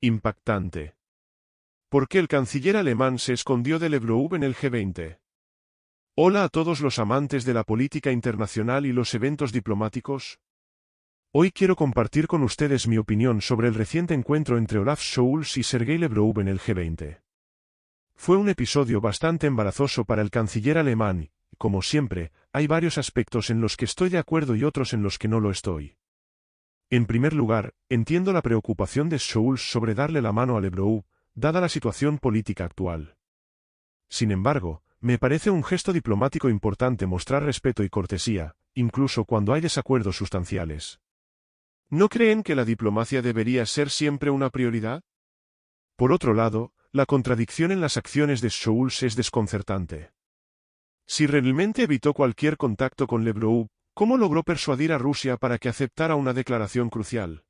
Impactante. ¿Por qué el canciller alemán se escondió del Ebro en el G20? Hola a todos los amantes de la política internacional y los eventos diplomáticos. Hoy quiero compartir con ustedes mi opinión sobre el reciente encuentro entre Olaf Scholz y Sergei Lavrov en el G20. Fue un episodio bastante embarazoso para el canciller alemán y, como siempre, hay varios aspectos en los que estoy de acuerdo y otros en los que no lo estoy. En primer lugar, entiendo la preocupación de Scholz sobre darle la mano a Lavrov, dada la situación política actual. Sin embargo, me parece un gesto diplomático importante mostrar respeto y cortesía, incluso cuando hay desacuerdos sustanciales. ¿No creen que la diplomacia debería ser siempre una prioridad? Por otro lado, la contradicción en las acciones de Scholz es desconcertante. Si realmente evitó cualquier contacto con Lavrov, ¿cómo logró persuadir a Rusia para que aceptara una declaración crucial?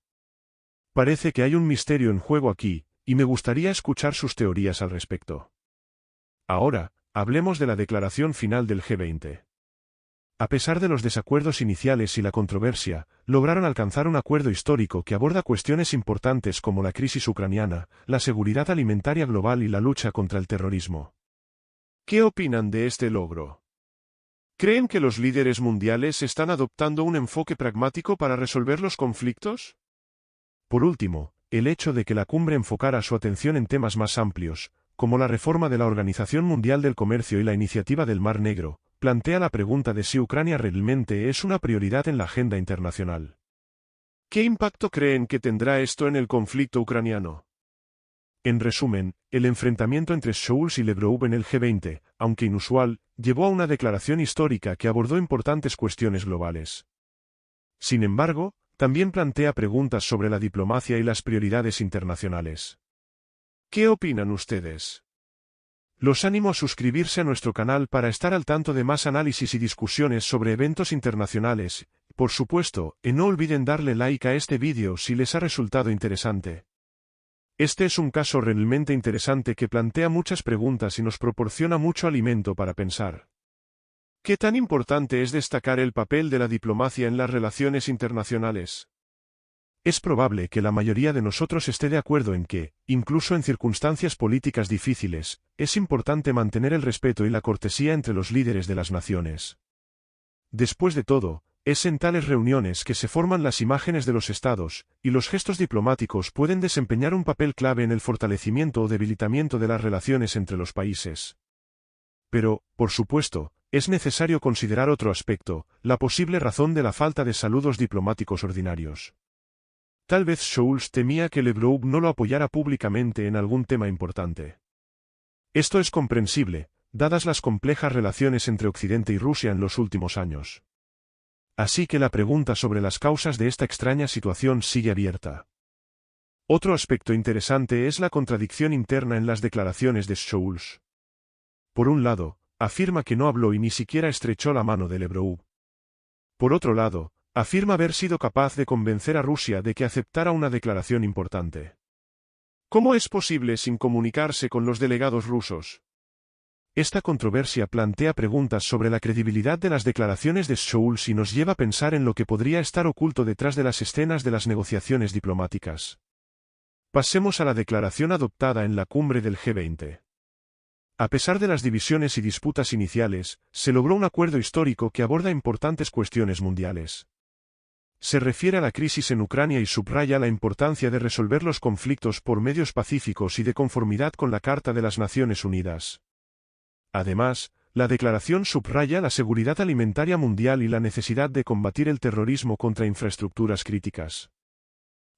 Parece que hay un misterio en juego aquí, y me gustaría escuchar sus teorías al respecto. Ahora, hablemos de la declaración final del G20. A pesar de los desacuerdos iniciales y la controversia, lograron alcanzar un acuerdo histórico que aborda cuestiones importantes como la crisis ucraniana, la seguridad alimentaria global y la lucha contra el terrorismo. ¿Qué opinan de este logro? ¿Creen que los líderes mundiales están adoptando un enfoque pragmático para resolver los conflictos? Por último, el hecho de que la cumbre enfocara su atención en temas más amplios, como la reforma de la Organización Mundial del Comercio y la iniciativa del Mar Negro, plantea la pregunta de si Ucrania realmente es una prioridad en la agenda internacional. ¿Qué impacto creen que tendrá esto en el conflicto ucraniano? En resumen, el enfrentamiento entre Scholz y Lavrov en el G20, aunque inusual, llevó a una declaración histórica que abordó importantes cuestiones globales. Sin embargo, también plantea preguntas sobre la diplomacia y las prioridades internacionales. ¿Qué opinan ustedes? Los animo a suscribirse a nuestro canal para estar al tanto de más análisis y discusiones sobre eventos internacionales. Por supuesto, no olviden darle like a este vídeo si les ha resultado interesante. Este es un caso realmente interesante que plantea muchas preguntas y nos proporciona mucho alimento para pensar. ¿Qué tan importante es destacar el papel de la diplomacia en las relaciones internacionales? Es probable que la mayoría de nosotros esté de acuerdo en que, incluso en circunstancias políticas difíciles, es importante mantener el respeto y la cortesía entre los líderes de las naciones. Después de todo, es en tales reuniones que se forman las imágenes de los estados, y los gestos diplomáticos pueden desempeñar un papel clave en el fortalecimiento o debilitamiento de las relaciones entre los países. Pero, por supuesto, es necesario considerar otro aspecto, la posible razón de la falta de saludos diplomáticos ordinarios. Tal vez Scholz temía que Lavrov no lo apoyara públicamente en algún tema importante. Esto es comprensible, dadas las complejas relaciones entre Occidente y Rusia en los últimos años. Así que la pregunta sobre las causas de esta extraña situación sigue abierta. Otro aspecto interesante es la contradicción interna en las declaraciones de Scholz. Por un lado, afirma que no habló y ni siquiera estrechó la mano de Lavrov. Por otro lado, afirma haber sido capaz de convencer a Rusia de que aceptara una declaración importante. ¿Cómo es posible sin comunicarse con los delegados rusos? Esta controversia plantea preguntas sobre la credibilidad de las declaraciones de Scholz y nos lleva a pensar en lo que podría estar oculto detrás de las escenas de las negociaciones diplomáticas. Pasemos a la declaración adoptada en la cumbre del G20. A pesar de las divisiones y disputas iniciales, se logró un acuerdo histórico que aborda importantes cuestiones mundiales. Se refiere a la crisis en Ucrania y subraya la importancia de resolver los conflictos por medios pacíficos y de conformidad con la Carta de las Naciones Unidas. Además, la declaración subraya la seguridad alimentaria mundial y la necesidad de combatir el terrorismo contra infraestructuras críticas.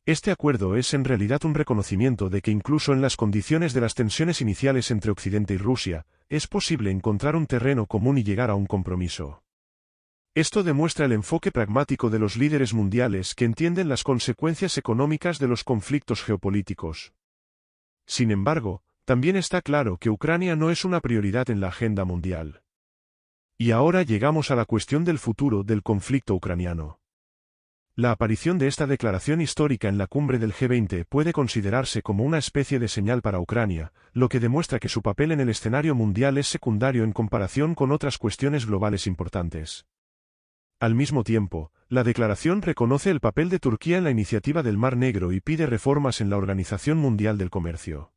Este acuerdo es en realidad un reconocimiento de que incluso en las condiciones de las tensiones iniciales entre Occidente y Rusia, es posible encontrar un terreno común y llegar a un compromiso. Esto demuestra el enfoque pragmático de los líderes mundiales que entienden las consecuencias económicas de los conflictos geopolíticos. Sin embargo, también está claro que Ucrania no es una prioridad en la agenda mundial. Y ahora llegamos a la cuestión del futuro del conflicto ucraniano. La aparición de esta declaración histórica en la cumbre del G20 puede considerarse como una especie de señal para Ucrania, lo que demuestra que su papel en el escenario mundial es secundario en comparación con otras cuestiones globales importantes. Al mismo tiempo, la declaración reconoce el papel de Turquía en la iniciativa del Mar Negro y pide reformas en la Organización Mundial del Comercio.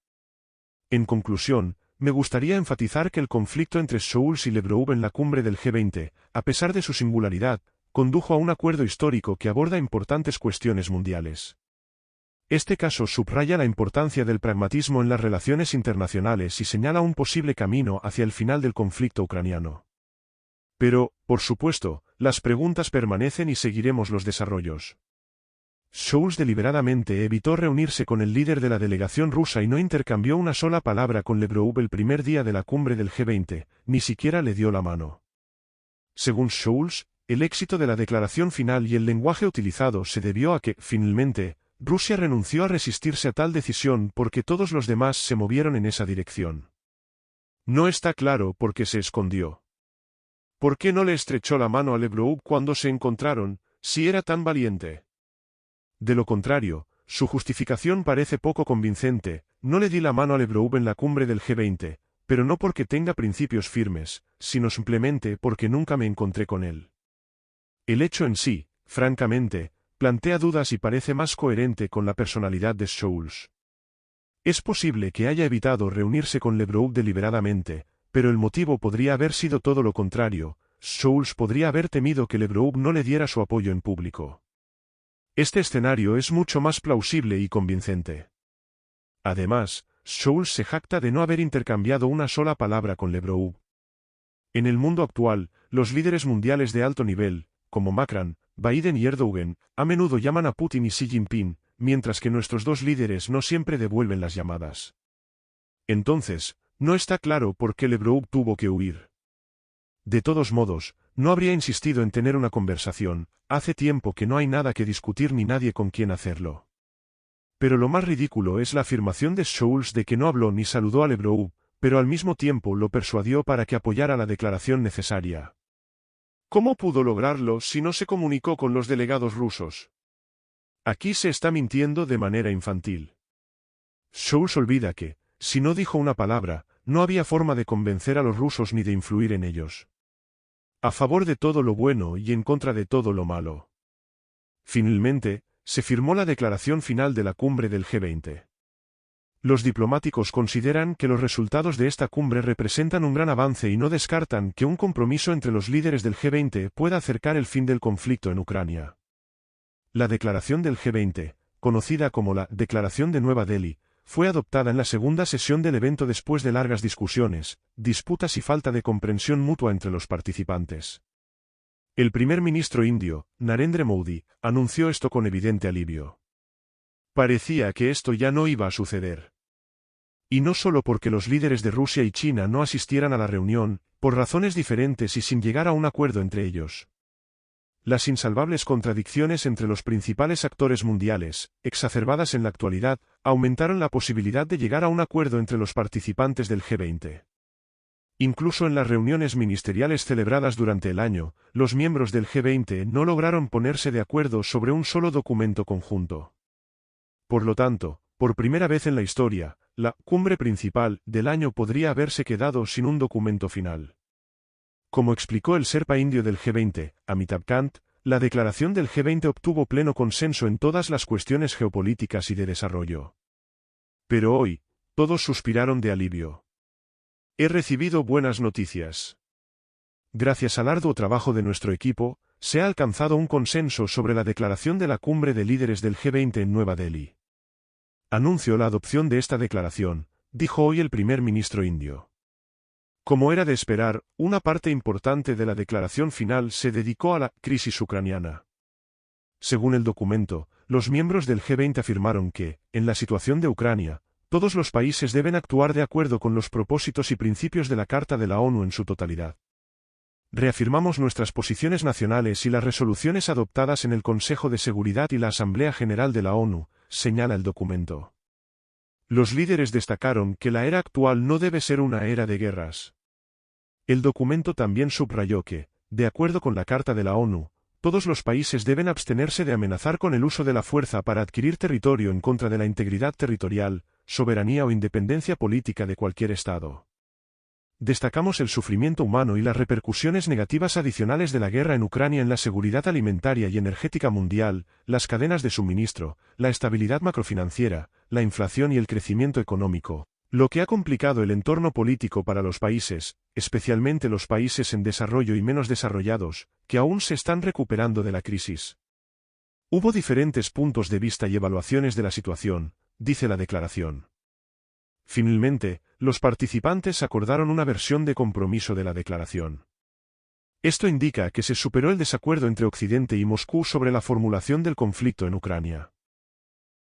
En conclusión, me gustaría enfatizar que el conflicto entre Scholz y Lebrov en la cumbre del G20, a pesar de su singularidad, condujo a un acuerdo histórico que aborda importantes cuestiones mundiales. Este caso subraya la importancia del pragmatismo en las relaciones internacionales y señala un posible camino hacia el final del conflicto ucraniano. Pero, por supuesto, las preguntas permanecen y seguiremos los desarrollos. Scholz deliberadamente evitó reunirse con el líder de la delegación rusa y no intercambió una sola palabra con Lebrov el primer día de la cumbre del G20, ni siquiera le dio la mano. Según Scholz, el éxito de la declaración final y el lenguaje utilizado se debió a que, finalmente, Rusia renunció a resistirse a tal decisión porque todos los demás se movieron en esa dirección. No está claro por qué se escondió. ¿Por qué no le estrechó la mano a Lebrov cuando se encontraron, si era tan valiente? De lo contrario, su justificación parece poco convincente: no le di la mano a Lebrov en la cumbre del G20, pero no porque tenga principios firmes, sino simplemente porque nunca me encontré con él. El hecho en sí, francamente, plantea dudas y parece más coherente con la personalidad de Scholz. Es posible que haya evitado reunirse con Lebrov deliberadamente, pero el motivo podría haber sido todo lo contrario. Scholz podría haber temido que Lebrov no le diera su apoyo en público. Este escenario es mucho más plausible y convincente. Además, Scholz se jacta de no haber intercambiado una sola palabra con Lebrov. En el mundo actual, los líderes mundiales de alto nivel, como Macron, Biden y Erdogan, a menudo llaman a Putin y Xi Jinping, mientras que nuestros dos líderes no siempre devuelven las llamadas. Entonces, no está claro por qué Lebrov tuvo que huir. De todos modos, no habría insistido en tener una conversación: hace tiempo que no hay nada que discutir ni nadie con quien hacerlo. Pero lo más ridículo es la afirmación de Scholz de que no habló ni saludó a Lebrov, pero al mismo tiempo lo persuadió para que apoyara la declaración necesaria. ¿Cómo pudo lograrlo si no se comunicó con los delegados rusos? Aquí se está mintiendo de manera infantil. Scholz olvida que, si no dijo una palabra, no había forma de convencer a los rusos ni de influir en ellos. A favor de todo lo bueno y en contra de todo lo malo. Finalmente, se firmó la declaración final de la cumbre del G20. Los diplomáticos consideran que los resultados de esta cumbre representan un gran avance y no descartan que un compromiso entre los líderes del G20 pueda acercar el fin del conflicto en Ucrania. La declaración del G20, conocida como la Declaración de Nueva Delhi, fue adoptada en la segunda sesión del evento después de largas discusiones, disputas y falta de comprensión mutua entre los participantes. El primer ministro indio, Narendra Modi, anunció esto con evidente alivio. Parecía que esto ya no iba a suceder. Y no solo porque los líderes de Rusia y China no asistieran a la reunión, por razones diferentes y sin llegar a un acuerdo entre ellos. Las insalvables contradicciones entre los principales actores mundiales, exacerbadas en la actualidad, aumentaron la posibilidad de llegar a un acuerdo entre los participantes del G20. Incluso en las reuniones ministeriales celebradas durante el año, los miembros del G20 no lograron ponerse de acuerdo sobre un solo documento conjunto. Por lo tanto, por primera vez en la historia, la cumbre principal del año podría haberse quedado sin un documento final. Como explicó el Sherpa indio del G20, Amitabh Kant, la declaración del G20 obtuvo pleno consenso en todas las cuestiones geopolíticas y de desarrollo. Pero hoy, todos suspiraron de alivio. He recibido buenas noticias. Gracias al arduo trabajo de nuestro equipo, se ha alcanzado un consenso sobre la declaración de la cumbre de líderes del G20 en Nueva Delhi. Anuncio la adopción de esta declaración, dijo hoy el primer ministro indio. Como era de esperar, una parte importante de la declaración final se dedicó a la crisis ucraniana. Según el documento, los miembros del G20 afirmaron que, en la situación de Ucrania, todos los países deben actuar de acuerdo con los propósitos y principios de la Carta de la ONU en su totalidad. Reafirmamos nuestras posiciones nacionales y las resoluciones adoptadas en el Consejo de Seguridad y la Asamblea General de la ONU, señala el documento. Los líderes destacaron que la era actual no debe ser una era de guerras. El documento también subrayó que, de acuerdo con la Carta de la ONU, todos los países deben abstenerse de amenazar con el uso de la fuerza para adquirir territorio en contra de la integridad territorial, soberanía o independencia política de cualquier Estado. Destacamos el sufrimiento humano y las repercusiones negativas adicionales de la guerra en Ucrania en la seguridad alimentaria y energética mundial, las cadenas de suministro, la estabilidad macrofinanciera, la inflación y el crecimiento económico, lo que ha complicado el entorno político para los países, especialmente los países en desarrollo y menos desarrollados, que aún se están recuperando de la crisis. Hubo diferentes puntos de vista y evaluaciones de la situación, dice la declaración. Finalmente, los participantes acordaron una versión de compromiso de la declaración. Esto indica que se superó el desacuerdo entre Occidente y Moscú sobre la formulación del conflicto en Ucrania.